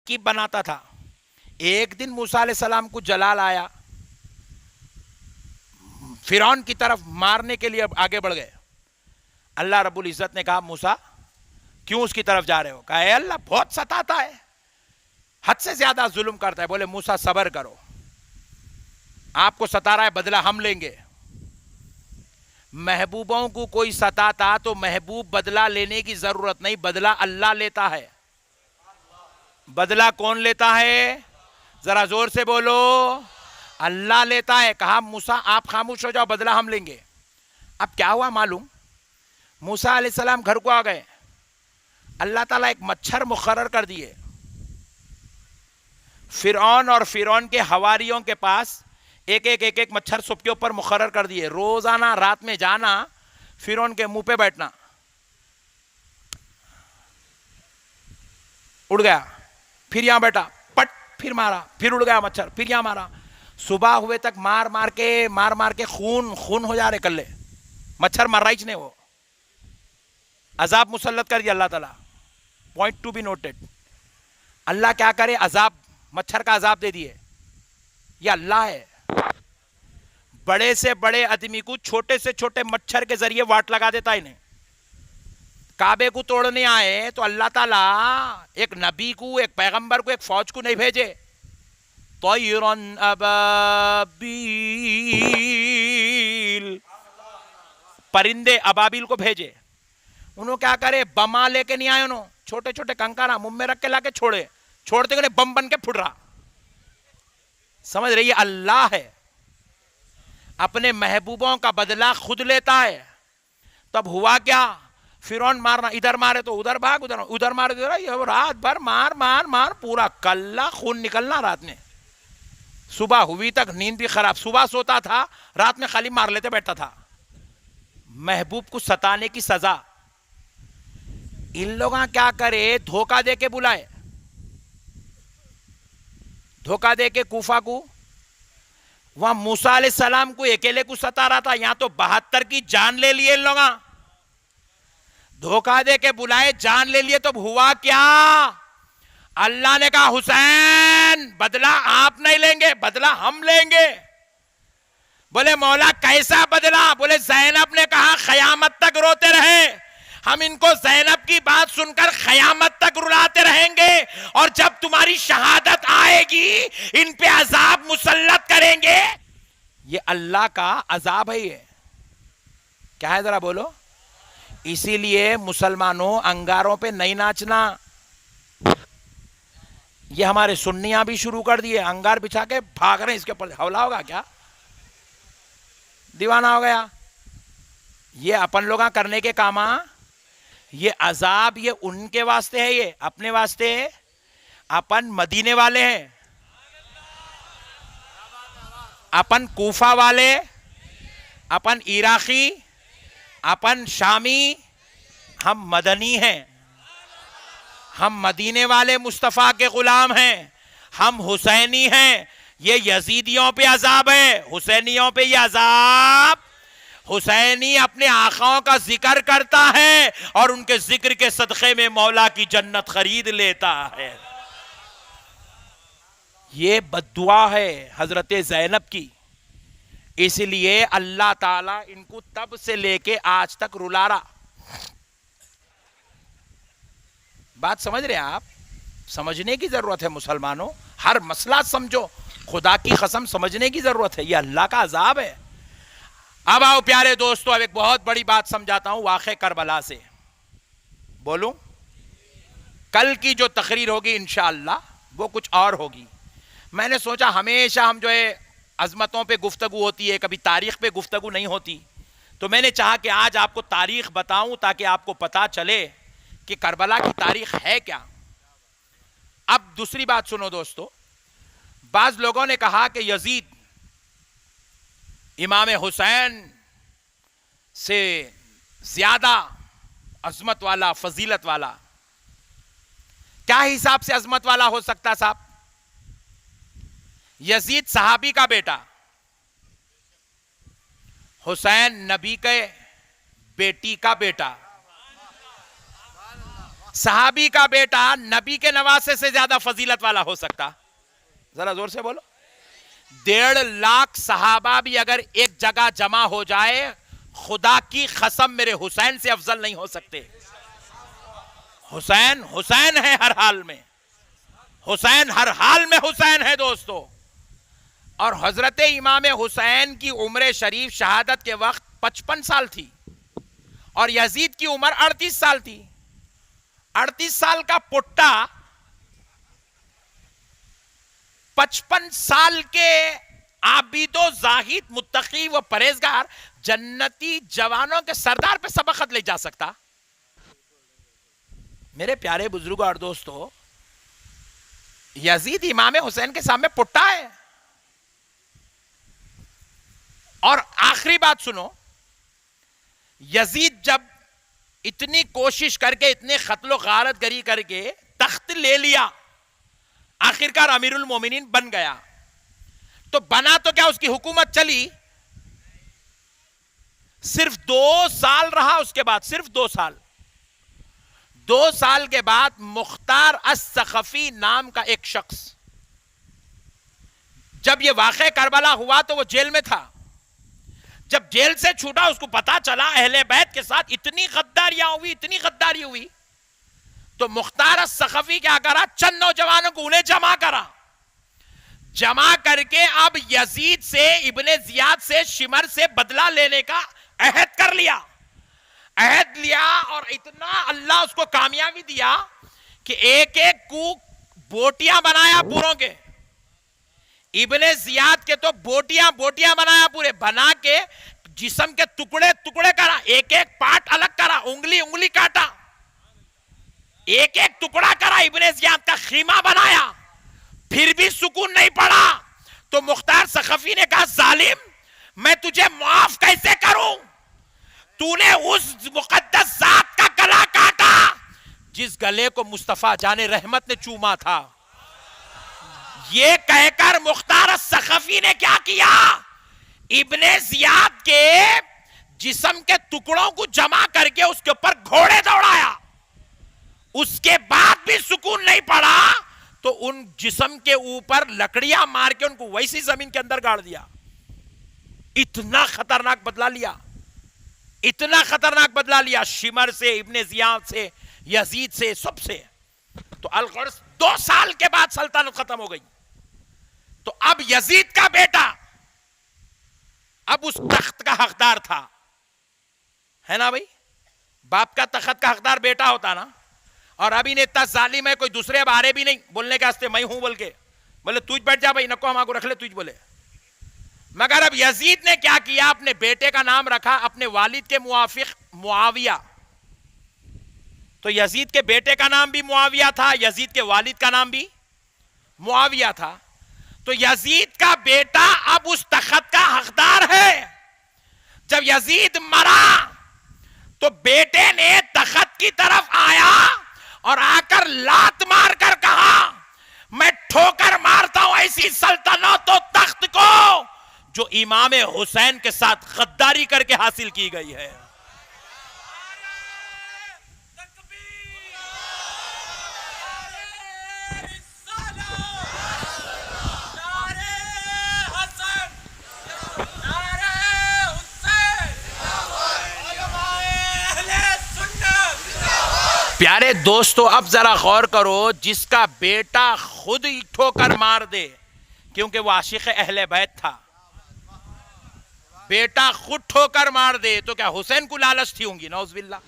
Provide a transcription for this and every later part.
तरकीब बनाता था। एक दिन मूसा अलैहिस्सलाम को जलाल आया, फिरौन की तरफ मारने के लिए आगे बढ़ गए। अल्लाह रब्बुल इज्जत ने कहा, मूसा क्यों उसकी तरफ जा रहे हो? कहा, अल्लाह बहुत सताता है, हद से ज्यादा जुल्म करता है। बोले, मूसा सब्र करो, आपको सता रहा है, बदला हम लेंगे। महबूबों को कोई सताता तो महबूब बदला लेने की जरूरत नहीं, बदला अल्लाह लेता है। बदला कौन लेता है? जरा जोर से बोलो, अल्लाह लेता है। कहा, मूसा आप खामोश हो जाओ, बदला हम लेंगे। अब क्या हुआ मालूम? मूसा अलैहिस्सलाम घर को आ गए, अल्लाह ताला एक मच्छर मुकर्रर कर दिए। फिरौन और फिरौन के हवारियों के पास एक एक मच्छर सबके ऊपर मुकर्रर कर दिए। रोजाना रात में जाना, फिरौन के मुंह पे बैठना। उड़ गया, फिर यहां बैठा, पट, फिर मारा, फिर उड़ गया मच्छर, फिर यहां मारा। सुबह हुए तक मार मार के खून खून हो जा रहे कल्ले। मच्छर मर रही नहीं, वो अजाब मुसल्लत कर दिया अल्लाह ताला। Point to be noted. अल्लाह क्या करे? अजाब, मच्छर का अजाब दे दिए। ये अल्लाह है। बड़े से बड़े आदमी को छोटे से छोटे मच्छर के जरिए वाट लगा देता है इन्हें। काबे को तोड़ने आए तो अल्लाह ताला एक नबी को, एक पैगंबर को, एक फौज को नहीं भेजे, तयरन अबाबील, परिंदे अबाबिल को भेजे। उन्होंने क्या करे? बमा लेके नहीं आए, उन्होंने छोटे छोटे कंकारा मुंह में रख के लाके छोड़े, छोड़ते गए बम बन के फुट रहा। समझ रही है? अल्लाह है, अपने महबूबों का बदला खुद लेता है। तब हुआ क्या? फिरौन मारना, इधर मारे तो उधर भाग, उधर मारे तो इधर। ये रात भर मार मार मार, पूरा कल्ला खून निकलना रात में। सुबह हुई तक नींद भी खराब, सुबह सोता था, रात में खाली मार लेते बैठता था। महबूब को सताने की सजा। इन लोग क्या करे? धोखा दे के बुलाए, धोखा दे के कूफा को। वहां मूसा अलैहिस्सलाम को अकेले को सता रहा था, यहां तो 72 की जान ले लिए इन लोग। धोखा दे के बुलाए, जान ले लिए। तो हुआ क्या? अल्लाह ने कहा, हुसैन बदला आप नहीं लेंगे, बदला हम लेंगे। बोले, मौला कैसा बदला? बोले, ज़ैनब ने कहा क़यामत तक रोते रहे, हम इनको ज़ैनब की बात सुनकर क़यामत तक रुलाते रहेंगे, और जब तुम्हारी शहादत आएगी इन पे अजाब मुसल्लत करेंगे। ये अल्लाह का अजाब है। ये क्या है जरा बोलो? इसीलिए मुसलमानों, अंगारों पे नहीं नाचना। ये हमारे सुन्नियां भी शुरू कर दिए, अंगार बिछा के भाग रहे हैं इसके ऊपर। हौला होगा क्या? दीवाना हो गया। ये अपन लोग करने के कामा। ये अजाब ये उनके वास्ते है, ये अपने वास्ते है। अपन मदीने वाले हैं, अपन कूफा वाले, अपन इराकी, अपन शामी, हम मदनी हैं। हम मदीने वाले मुस्तफ़ा के गुलाम हैं, हम हुसैनी हैं। ये यजीदियों पे अजाब है, हुसैनियों पे ये अजाब। हुसैनी अपने आकाओं का जिक्र करता है और उनके जिक्र के सदक़े में मौला की जन्नत खरीद लेता है। ये बद्दुआ है हजरत ज़ैनब की। इसलिए अल्लाह ताला इनको तब से लेके आज तक रुला रहा। बात समझ रहे हैं आप? समझने की जरूरत है मुसलमानों, हर मसला समझो, खुदा की कसम समझने की जरूरत है। ये अल्लाह का अजाब है। अब आओ प्यारे दोस्तों, अब एक बहुत बड़ी बात समझाता हूं वाक़े करबला से। बोलूं? कल की जो तकरीर होगी इंशाअल्लाह वो कुछ और होगी। मैंने सोचा हमेशा हम जो है अजमतों पे गुफ्तगू होती है, कभी तारीख पे गुफ्तगू नहीं होती, तो मैंने चाहा कि आज आपको तारीख बताऊं ताकि आपको पता चले कि करबला की तारीख है क्या। अब दूसरी बात सुनो दोस्तों, बाज लोगों ने कहा कि यजीद इमाम हुसैन से ज्यादा अजमत वाला, फजीलत वाला। क्या हिसाब से अजमत वाला हो सकता साहब? यजीद सहाबी का बेटा, हुसैन नबी के बेटी का बेटा। सहाबी का बेटा नबी के नवासे से ज्यादा फजीलत वाला हो सकता? जरा जोर से बोलो। 1.5 लाख सहाबा भी अगर एक जगह जमा हो जाए, खुदा की कसम मेरे हुसैन से अफजल नहीं हो सकते। हुसैन हुसैन है हर हाल में, हुसैन हर हाल में हुसैन है दोस्तों। और हजरत इमाम हुसैन की उम्र शरीफ शहादत के वक्त 55 साल थी और यजीद की उम्र 38 साल थी। 38 साल का पुट्टा 55 साल के आबिदो जाहिद मुत्तकी व परहेजगार जन्नती जवानों के सरदार पे सबकत ले जा सकता? मेरे प्यारे बुजुर्गों और दोस्तों, यजीद इमाम हुसैन के सामने पुट्टा है। और आखिरी बात सुनो, यजीद जब इतनी कोशिश करके, इतने कत्लो गारत गरी करके तख्त ले लिया, आखिरकार अमीरुल मोमिनीन बन गया, तो बना तो क्या उसकी हुकूमत चली? सिर्फ 2 साल रहा उसके बाद, सिर्फ 2 साल। 2 साल के बाद मुख्तार अस-सखफी नाम का एक शख्स, जब यह वाक़या करबला हुआ तो वो जेल में था। जब जेल से छूटा, उसको पता चला अहले बैत के साथ इतनी गद्दारियां हुई, इतनी गद्दारी हुई, तो मुख्तार अस-सखफी क्या करा? चंद नौजवानों को उन्हें जमा करा। जमा करके अब यजीद से, इब्ने जियाद से, शिमर से बदला लेने का अहद कर लिया। अहद लिया और इतना अल्लाह उसको कामयाबी दिया कि एक एक को बोटियां बनाया पूरों के। इब्ने जियाद के तो बोटियां बोटियां बनाया, पूरे बना के जिस्म के टुकड़े टुकड़े करा, एक एक पार्ट अलग करा, उंगली उंगली काटा, एक एक टुकड़ा करा, इब्ने जियाद का खीमा बनाया। फिर भी सुकून नहीं पड़ा तो मुख्तार सखफी ने कहा, जालिम, मैं तुझे माफ कैसे करूं? तूने उस मुकद्दस जात का गला काटा जिस गले को मुस्तफा जाने रहमत ने चूमा था। ये कहकर मुख्तार सखफी ने क्या किया? इब्ने जियाद के जिस्म के टुकड़ों को जमा करके उसके ऊपर घोड़े दौड़ाया। उसके बाद भी सुकून नहीं पड़ा तो उन जिस्म के ऊपर लकड़ियां मार के उनको वैसी जमीन के अंदर गाड़ दिया। इतना खतरनाक बदला लिया, इतना खतरनाक बदला लिया, शिमर से, इब्ने जियाद से, यजीद से, सबसे। तो अल-गुर्स 2 साल के बाद सल्तनत खत्म हो गई। तो अब यजीद का बेटा अब उस तख्त का हकदार था, है ना भाई? बाप का तख्त का हकदार बेटा होता ना। और अभी ने इतना जालिम है, कोई दूसरे बारे भी नहीं बोलने के वास्ते, मैं हूं बोल के बोले तुझ बैठ जा भाई, नको हमारे रख ले, तुझ बोले। मगर अब यजीद ने क्या किया? अपने बेटे का नाम रखा अपने वालिद के मुआफिक मुआविया। तो यजीद के बेटे का नाम भी मुआविया था, यजीद के वालिद का नाम भी मुआविया था। तो यजीद का बेटा अब उस तख्त का हकदार है। जब यजीद मरा तो बेटे ने तख्त की तरफ आया और आकर लात मारकर कहा, मैं ठोकर मारता हूं ऐसी सल्तनत और तख्त को जो इमाम हुसैन के साथ गद्दारी करके हासिल की गई है। प्यारे दोस्तों, अब जरा गौर करो, जिसका बेटा खुद ही ठोकर मार दे, क्योंकि वो आशिक अहले बैत था, बेटा खुद ठोकर मार दे तो क्या हुसैन को लालच थी होंगी? नौज़बिल्लाह।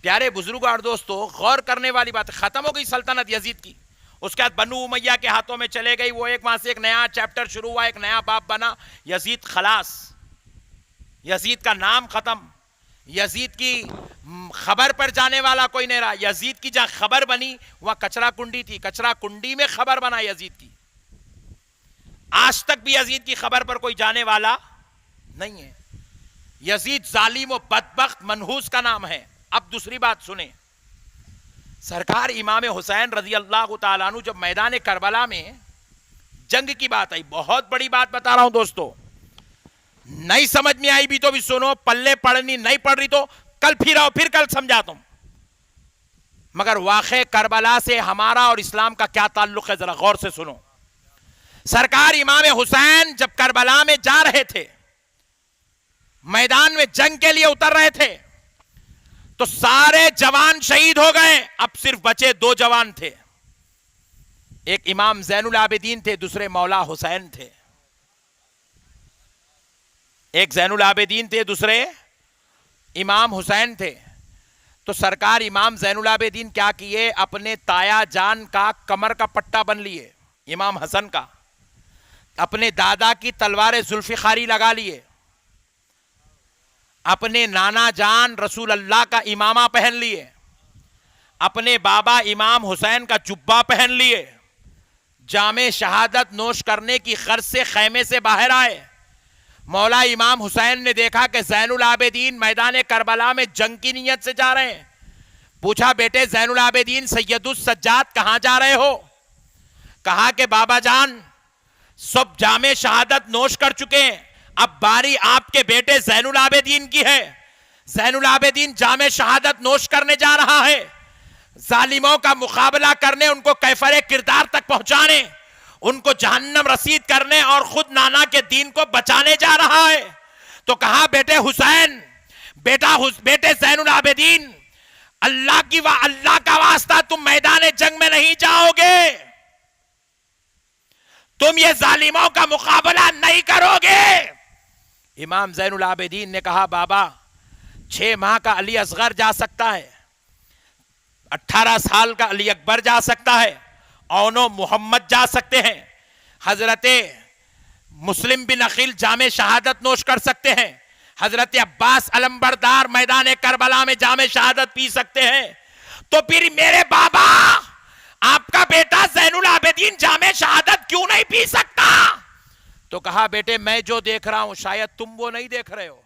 प्यारे बुजुर्गों और दोस्तों, गौर करने वाली बात, खत्म हो गई सल्तनत यजीद की। उसके बाद बनु उमैया के हाथों में चले गई, वो एक वहां से एक नया चैप्टर शुरू हुआ, एक नया बाप बना, यजीद खलास, यजीद का नाम खत्म, यजीद की खबर पर जाने वाला कोई नहीं रहा। यजीद की जहां खबर बनी वहां कचरा कुंडी थी, कचरा कुंडी में खबर बना यजीद की। आज तक भी यजीद की खबर पर कोई जाने वाला नहीं है। यजीद जालिम और बदबख्त मनहूस का नाम है। अब दूसरी बात सुने, सरकार इमाम हुसैन रजी अल्लाह तआला अन्हु जब मैदान करबला में जंग की बात आई, बहुत बड़ी बात बता रहा हूं दोस्तों, नहीं समझ में आई भी तो भी सुनो, पल्ले पड़नी नहीं पड़ रही तो कल फिर आओ, फिर कल समझा तुम। मगर वाक़े करबला से हमारा और इस्लाम का क्या ताल्लुक है, जरा गौर से सुनो। सरकार इमाम हुसैन जब करबला में जा रहे थे, मैदान में जंग के लिए उतर रहे थे, तो सारे जवान शहीद हो गए, अब सिर्फ बचे 2 जवान थे। एक इमाम ज़ैनुल आबिदीन थे, दूसरे मौला हुसैन थे। एक ज़ैनुल आबिदीन थे, दूसरे इमाम हुसैन थे। तो सरकार इमाम ज़ैनुल आबिदीन क्या किए, अपने ताया जान का कमर का पट्टा बन लिए, इमाम हसन का, अपने दादा की तलवार जुल्फिखारी लगा लिए, अपने नाना जान रसूल अल्लाह का इमामा पहन लिए, अपने बाबा इमाम हुसैन का जुब्बा पहन लिए, जामे शहादत नोश करने की गर्ज से खैमे से बाहर आए। मौला इमाम हुसैन ने देखा कि ज़ैनुल आबिदीन मैदान करबला में जंग की नीयत से जा रहे हैं। पूछा, बेटे ज़ैनुल आबिदीन सैयदुस सज्जाद कहां जा रहे हो? कहा कि बाबा जान सब जामे शहादत नोश कर चुके हैं, अब बारी आपके बेटे ज़ैनुल आबिदीन की है। ज़ैनुल आबिदीन जामे शहादत नोश करने जा रहा है, जालिमों का मुकाबला करने, उनको कैफरे किरदार तक पहुंचाने, उनको जहन्नम रसीद करने और खुद नाना के दीन को बचाने जा रहा है। तो कहा, बेटे हुसैन, बेटे ज़ैनुल आबिदीन, अल्लाह का वास्ता तुम मैदान जंग में नहीं जाओगे, तुम ये जालिमों का मुकाबला नहीं करोगे। इमाम ज़ैनुल आबिदीन ने कहा, बाबा 6 माह का अली असगर जा सकता है, 18 साल का अली अकबर जा सकता है, औनो मोहम्मद जा सकते हैं, हजरते मुस्लिम बिन अकील जामे शहादत नोश कर सकते हैं, हजरत अब्बास अलमबरदार मैदान करबला में जामे शहादत पी सकते हैं, तो फिर मेरे बाबा आपका बेटा ज़ैनुल आबिदीन जामे शहादत क्यों नहीं पी सकता? तो कहा, बेटे मैं जो देख रहा हूं शायद तुम वो नहीं देख रहे हो।